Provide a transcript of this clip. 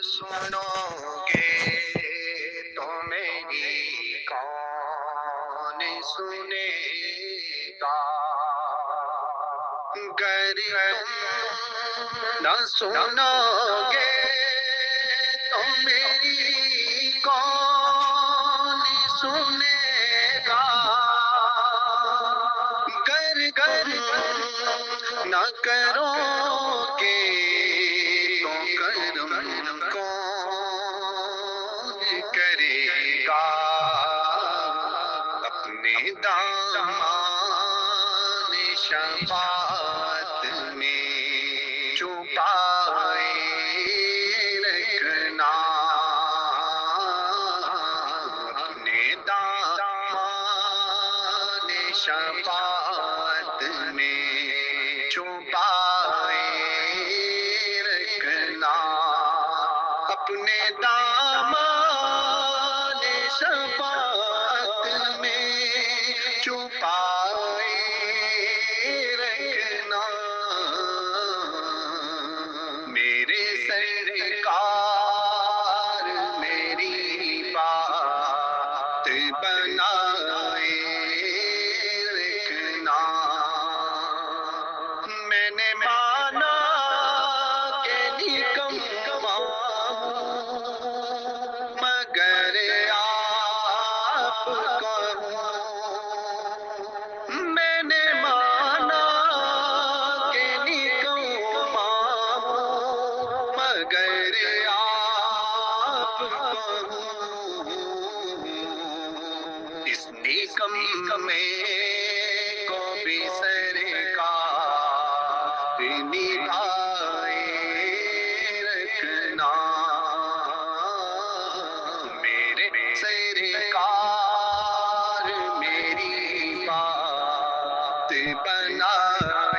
سنو گے تو میری کون سنے گا؟ گر تم نہ سنو گے تو میری کون سنے گا؟ گر گر نہ کرو گے تو کرم کون کرے گا؟ اپنے دامان شفاعت میں چھپائے رکھنا، اپنے دامان شفاعت میں چھپائے رکھنا، اپنے دامان شفاعت میں چھپائے رکھنا۔ میرے سرکار میری بات بنائے رکھنا، میں نے مانا کہ نکما ہوں مگر آپ کا ہوں، میں نے مانا کہ نکما ہوں مگر آپ کا ہوں، اس نکمے کو بھی سرکار نبھائے رکھنا، میرے سرکار میری بات بنائے